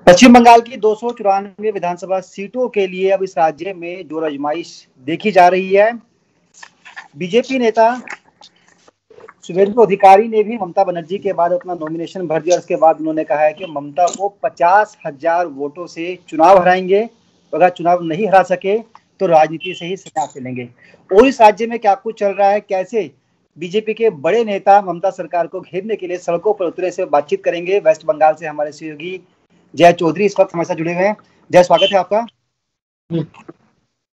पश्चिम बंगाल की 294 विधानसभा सीटों के लिए अब इस राज्य में जोर आजमाइश देखी जा रही है। बीजेपी नेता शुभेंदु अधिकारी ने भी ममता बनर्जी के बाद अपना नॉमिनेशन भर दिया। उसके बाद उन्होंने कहा है कि ममता को 50,000 वोटों से चुनाव हराएंगे। अगर चुनाव नहीं हरा सके तो राजनीति से ही संन्यास लेंगे। और इस राज्य में क्या कुछ चल रहा है, कैसे बीजेपी के बड़े नेता ममता सरकार को घेरने के लिए सड़कों पर उतरे से बातचीत करेंगे। वेस्ट बंगाल से हमारे सहयोगी जय चौधरी इस वक्त हमारे साथ जुड़े हुए हैं। जय, स्वागत है आपका।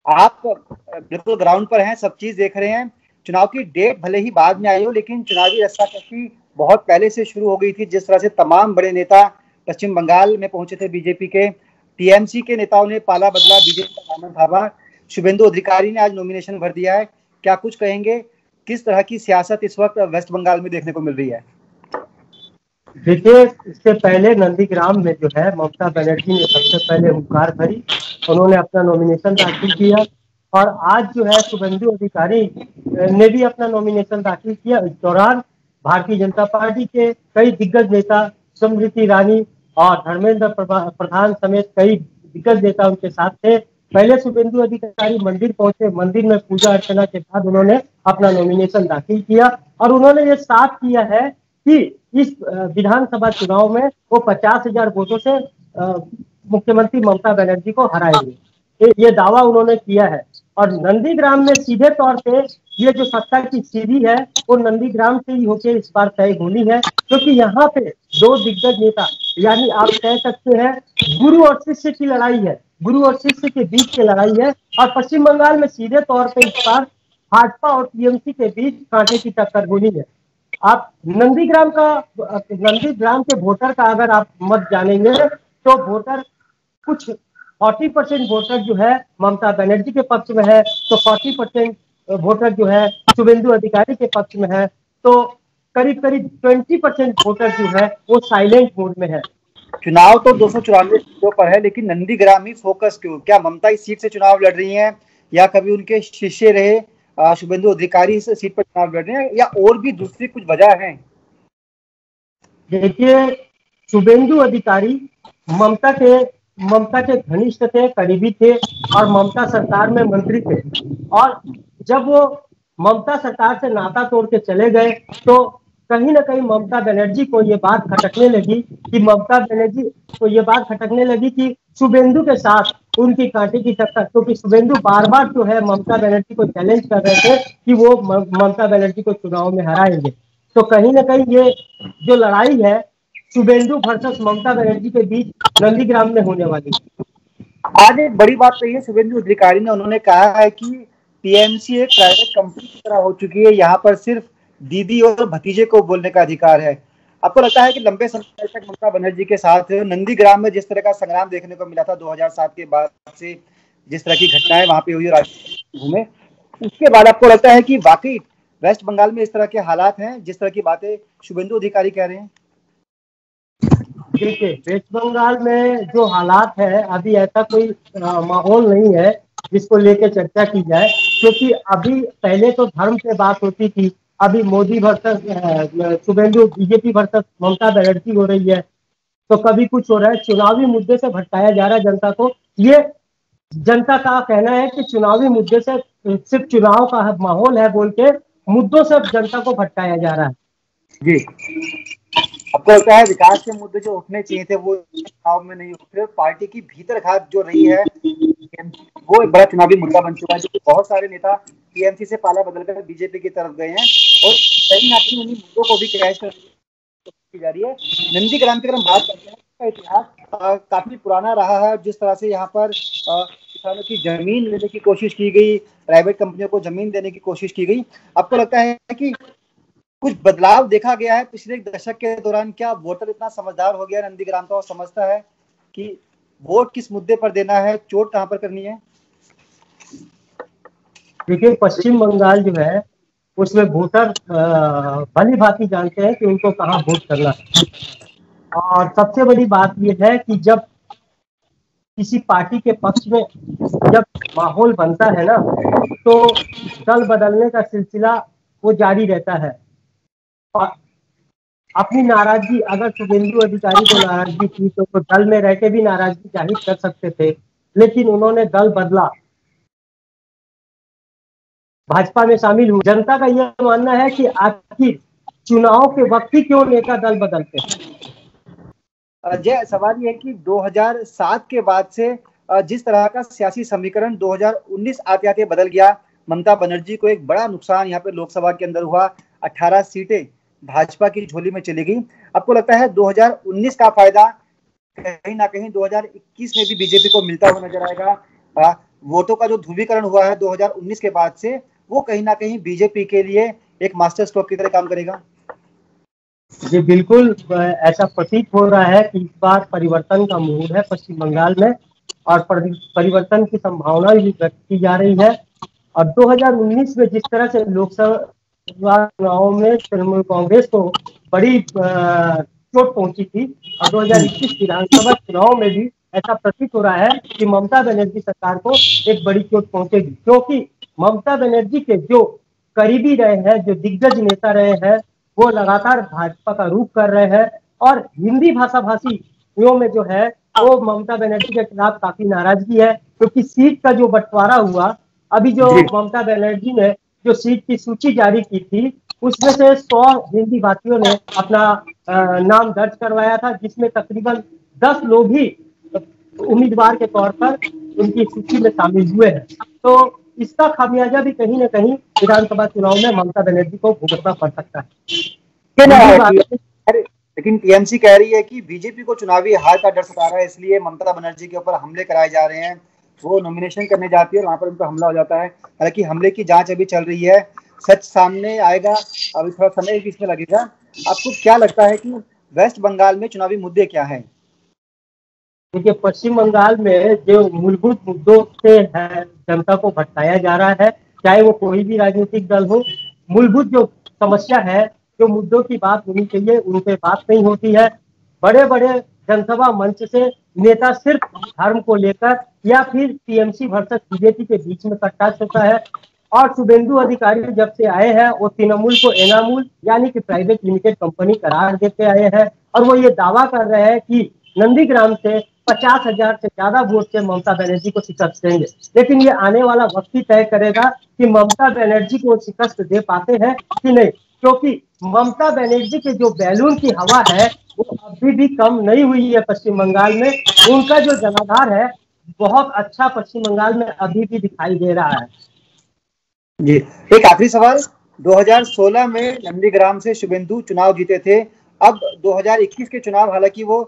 आप बिल्कुल ग्राउंड पर हैं, सब चीज देख रहे हैं। चुनाव की डेट भले ही बाद में आई हो, लेकिन चुनावी रस्साकशी बहुत पहले से शुरू हो गई थी। जिस तरह से तमाम बड़े नेता पश्चिम बंगाल में पहुंचे थे, बीजेपी के टीएमसी के नेताओं ने पाला बदला, बीजेपी का दामन थामा। शुभेंदु अधिकारी ने आज नॉमिनेशन भर दिया है। क्या कुछ कहेंगे, किस तरह की सियासत इस वक्त वेस्ट बंगाल में देखने को मिल रही है? देखिए, इससे पहले नंदीग्राम में जो है ममता बनर्जी ने सबसे पहले हुंकार भरी, उन्होंने अपना नॉमिनेशन दाखिल किया और आज जो है शुभेंदु अधिकारी ने भी अपना नॉमिनेशन दाखिल किया। इस दौरान भारतीय जनता पार्टी के कई दिग्गज नेता, स्मृति ईरानी और धर्मेंद्र प्रधान समेत कई दिग्गज नेता उनके साथ थे। पहले शुभेंदु अधिकारी मंदिर पहुंचे, मंदिर में पूजा अर्चना के बाद उन्होंने अपना नॉमिनेशन दाखिल किया और उन्होंने ये साफ किया है कि इस विधानसभा चुनाव में वो 50,000 वोटों से मुख्यमंत्री ममता बनर्जी को हराएंगे। ये दावा उन्होंने किया है और नंदीग्राम में सीधे तौर पे ये जो सत्ता की सीढ़ी है वो नंदीग्राम से ही होकर इस बार तय होनी है, क्योंकि यहाँ पे दो दिग्गज नेता, यानी आप कह सकते हैं गुरु और शिष्य की लड़ाई है, गुरु और शिष्य के बीच की लड़ाई है। और पश्चिम बंगाल में सीधे तौर पे इस बार भाजपा और टीएमसी के बीच कांटे की टक्कर होनी है। आप नंदीग्राम के वोटर का अगर आप मत जानेंगे तो वोटर कुछ 40% वोटर जो है ममता बनर्जी के पक्ष में है, तो 40% वोटर जो है शुभेंदु अधिकारी के पक्ष में है, तो करीब करीब 20% वोटर जो है वो साइलेंट मोड में है। चुनाव तो 294 सीटों पर है, लेकिन नंदीग्राम ही फोकस क्यों? क्या ममता इस सीट से चुनाव लड़ रही हैं या कभी उनके शिष्य रहे शुभेंदु अधिकारी इस सीट पर चुनाव लड़ रहे हैं, या और भी दूसरी कुछ वजह है? देखिए, शुभेंदु अधिकारी ममता के घनिष्ठ थे, करीबी थे और ममता सरकार में मंत्री थे। और जब वो ममता सरकार से नाता तोड़ के चले गए तो कहीं ना कहीं ममता बनर्जी को ये बात खटकने लगी कि शुभेंदु के साथ उनकी कांटे की टक्कर, क्योंकि शुभेंदु बार बार जो है ममता बनर्जी को चैलेंज कर रहे थे कि वो ममता बनर्जी को चुनाव में हराएंगे। तो कहीं ना कहीं ये जो लड़ाई है शुभेंदु वर्सेस ममता बनर्जी के बीच नंदीग्राम में होने वाली है। आज एक बड़ी बात कही है शुभेंदु अधिकारी ने, उन्होंने कहा है कि टीएमसी एक प्राइवेट कंपनी की तरह हो चुकी है, यहाँ पर सिर्फ दीदी और भतीजे को बोलने का अधिकार है। आपको लगता है कि लंबे समय तक ममता बनर्जी के साथ नंदीग्राम में जिस तरह का संग्राम देखने को मिला था 2007 के बाद से, जिस तरह की घटनाएं वहां पे हुई घूमे, उसके बाद आपको लगता है कि वाकई वेस्ट बंगाल में इस तरह के हालात हैं जिस तरह की बातें शुभेंदु अधिकारी कह रहे हैं? देखिए, वेस्ट बंगाल में जो हालात है अभी ऐसा कोई माहौल नहीं है जिसको लेकर चर्चा की जाए, क्योंकि अभी पहले तो धर्म पे बात होती थी, अभी Modi versus Suvendu, BJP versus Mamata Banerjee हो रही है, तो कभी कुछ हो रहा है। चुनावी मुद्दे से भटकाया जा रहा है जनता को। ये जनता का कहना है कि चुनावी मुद्दे से सिर्फ चुनाव का माहौल है बोल के मुद्दों से जनता को भटकाया जा रहा है। जी, आपको लगता है विकास के मुद्दे जो उठने चाहिए थे वो चुनाव में नहीं उठे? पार्टी की भीतर घात जो रही है वो एक बड़ा चुनावी मुद्दा बन चुका है, जो बहुत सारे नेता टीएमसी से पाला बदलकर बीजेपी की तरफ गए हैं और कहीं ना कहीं उन्हीं मुद्दों को भी क्रैश की जा रही है। नंदीग्राम की अगर हम बात करते हैं, इसका इतिहास काफी पुराना रहा है। जिस तरह से यहाँ पर किसानों की जमीन लेने की कोशिश की गई, प्राइवेट कंपनियों को जमीन देने की कोशिश की गई, आपको लगता है कि कुछ बदलाव देखा गया है पिछले एक दशक के दौरान? क्या वोटर इतना समझदार हो गया नंदीग्राम का और समझता है कि वोट किस मुद्दे पर देना है, चोट कहां पर करनी है? देखिए, पश्चिम बंगाल जो है उसमें वोटर भली भांति जानते हैं कि उनको कहाँ वोट करना है। और सबसे बड़ी बात यह है कि जब किसी पार्टी के पक्ष में जब माहौल बनता है ना, तो दल बदलने का सिलसिला वो जारी रहता है। और अपनी नाराजगी, अगर शुभेंदु अधिकारी को नाराजगी थी तो दल में रह के भी नाराजगी जाहिर कर सकते थे, लेकिन उन्होंने दल बदला, भाजपा में शामिल हुए। जनता का यह मानना है कि आखिर चुनाव के वक्त ही क्यों नेता दल बदलते हैं। जय, सवाल ये है कि 2007 के बाद से जिस तरह का सियासी समीकरण 2019 आते आते बदल गया, ममता बनर्जी को एक बड़ा नुकसान यहाँ पे लोकसभा के अंदर हुआ, 18 सीटें भाजपा की झोली में चली गई। आपको लगता है 2019 का फायदा कहीं ना कहीं 2021 में भी बीजेपी को मिलता हुआ नजर आएगा? वोटों का जो ध्रुवीकरण हुआ है 2019 के बाद से, वो कहीं ना कहीं बीजेपी के लिए एक मास्टर स्ट्रोक की तरह काम करेगा? जी बिल्कुल, ऐसा प्रतीत हो रहा है कि इस बार परिवर्तन का मूड है पश्चिम बंगाल में, और परिवर्तन की संभावना भी व्यक्त की जा रही है। और 2019 में जिस तरह से लोकसभा चुनाव में तृणमूल कांग्रेस को बड़ी चोट पहुंची थी, और 2021 विधानसभा चुनाव में भी ऐसा प्रतीत हो रहा है कि ममता बनर्जी सरकार को एक बड़ी चोट पहुंचेगी, क्योंकि ममता बनर्जी के जो करीबी रहे हैं, जो दिग्गज नेता रहे हैं, वो लगातार भाजपा का रुख कर रहे हैं, और हिंदी भाषा भाषियों में जो है वो ममता बनर्जी के खिलाफ काफी नाराजगी है, क्योंकि सीट का जो बंटवारा हुआ, अभी जो ममता बनर्जी ने जो सीट की सूची जारी की थी, उसमें से 100 हिंदी भाषियों ने अपना नाम दर्ज करवाया था, जिसमें तकरीबन 10 लोग ही उम्मीदवार के तौर पर उनकी सूची में शामिल हुए हैं। तो इसका खामियाजा भी कहीं ना कहीं विधानसभा चुनाव में ममता बनर्जी को भुगतना पड़ सकता है। लेकिन टीएमसी कह रही है कि बीजेपी को चुनावी हार का डर सता रहा है, इसलिए ममता बनर्जी के ऊपर हमले कराए जा रहे हैं। वो नॉमिनेशन करने जाती है और वहां पर उनका हमला हो जाता है। हालांकि हमले की जांच अभी चल रही है, सच सामने आएगा, अभी थोड़ा समय भी इसमें लगेगा। आपको क्या लगता है कि वेस्ट बंगाल में चुनावी मुद्दे क्या है? देखिए, पश्चिम बंगाल में जो मूलभूत मुद्दों से है जनता को भटकाया जा रहा है, चाहे वो कोई भी राजनीतिक दल हो, मूलभूत जो समस्या है, जो मुद्दों की बात होनी चाहिए, उन पे बात नहीं होती है। बड़े बड़े जनसभा मंच से नेता सिर्फ धर्म को लेकर या फिर टीएमसी वर्सेस बीजेपी के बीच में कट्टा होता है। और शुभेंदु अधिकारी जब से आए हैं, वो तृणमूल को एनामूल यानी कि प्राइवेट लिमिटेड कंपनी करार देते आए हैं, और वो ये दावा कर रहे हैं कि नंदीग्राम से 50,000 से ज्यादा वोट से ममता बनर्जी को शिकस्त देंगे। लेकिन ये आने वाला वक्त ही तय करेगा कि ममता बनर्जी को शिकस्त दे पाते हैं कि नहीं, क्योंकि ममता बनर्जी के जो बैलून की हवा है वो अभी भी कम नहीं हुई है पश्चिम बंगाल में। उनका जो जनाधार है बहुत अच्छा पश्चिम बंगाल में अभी भी दिखाई दे रहा है। जी, एक आखिरी सवाल। 2016 में नंदीग्राम से शुभेंदु चुनाव जीते थे। अब 2021 के चुनाव, हालांकि वो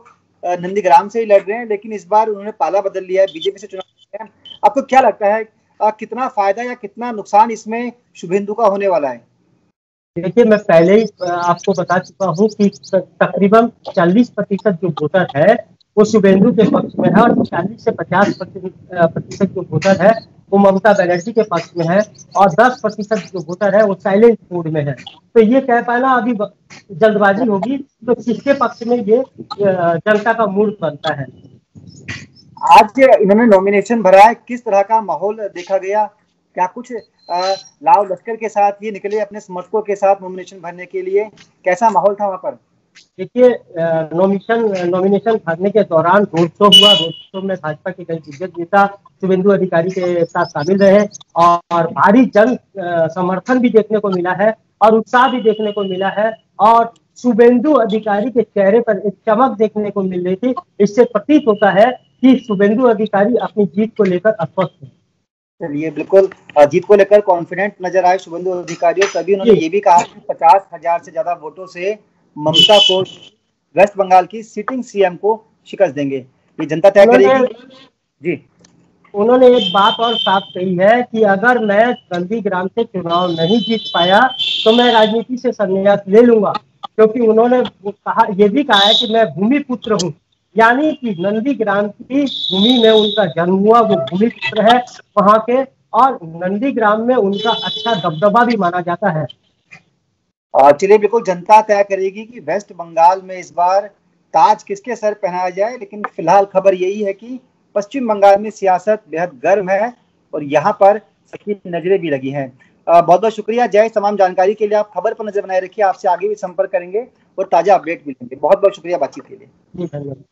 नंदीग्राम से ही लड़ रहे हैं, लेकिन इस बार उन्होंने पाला बदल लिया है, बीजेपी से चुनाव लड़ रहे हैं। आपको क्या लगता है कितना फायदा या कितना नुकसान इसमें शुभेंदु का होने वाला है? देखिए, मैं पहले ही आपको बता चुका हूँ कि तकरीबन 40% जो वोटर है वो शुभेंदु के पक्ष में है, और 40 से 50% जो वोटर है वो ममता बनर्जी के पक्ष में है, और 10% जो वोटर है वो साइलेंट मोड में है। तो ये कह पाना अभी जल्दबाजी होगी, तो किसके पक्ष में ये जनता का मूड बनता है। आज इन्होंने नॉमिनेशन भरा है, किस तरह का माहौल देखा गया? क्या कुछ लाव लश्कर के साथ ये निकले अपने समर्थकों के साथ नॉमिनेशन भरने के लिए? कैसा माहौल था वहां पर? देखिए, नॉमिनेशन भरने के दौरान रोड शो हुआ। रोड शो में भाजपा के कई दिग्गज नेता शुभेंदु अधिकारी के साथ शामिल रहे, और भारी जन समर्थन भी देखने को मिला है और उत्साह भी देखने को मिला है, और शुभेंदु अधिकारी के चेहरे पर एक चमक देखने को मिल रही थी। इससे प्रतीत होता है कि शुभेंदु अधिकारी अपनी जीत को लेकर आश्वस्त है। चलिए, बिल्कुल जीत को लेकर कॉन्फिडेंट नजर आए शुभेंदु अधिकारी, और तभी उन्होंने ये भी कहा कि 50,000 से ज्यादा वोटों से ममता को, वेस्ट बंगाल की सिटिंग सीएम को शिकस्त देंगे। ये जनता तय करेगी। जी, उन्होंने एक बात और साफ कही है कि अगर मैं नंदीग्राम से चुनाव नहीं जीत पाया तो मैं राजनीति से संन्यास ले लूंगा, क्योंकि उन्होंने कहा, ये भी कहा है कि मैं भूमि पुत्र हूँ, यानी कि नंदीग्राम की भूमि में उनका जन्म हुआ, वो भूमि पुत्र है वहां के, और नंदीग्राम में उनका अच्छा दबदबा भी माना जाता है। चलिए, बिल्कुल जनता तय करेगी कि वेस्ट बंगाल में इस बार ताज किसके सर पहनाया जाए। लेकिन फिलहाल खबर यही है कि पश्चिम बंगाल में सियासत बेहद गर्म है और यहाँ पर सबकी नजरें भी लगी हैं। बहुत बहुत शुक्रिया जय। तमाम जानकारी के लिए आप खबर पर नजर बनाए रखिए, आपसे आगे भी संपर्क करेंगे और ताजा अपडेट मिलेंगे। बहुत बहुत शुक्रिया बातचीत के लिए। जी धन्यवाद।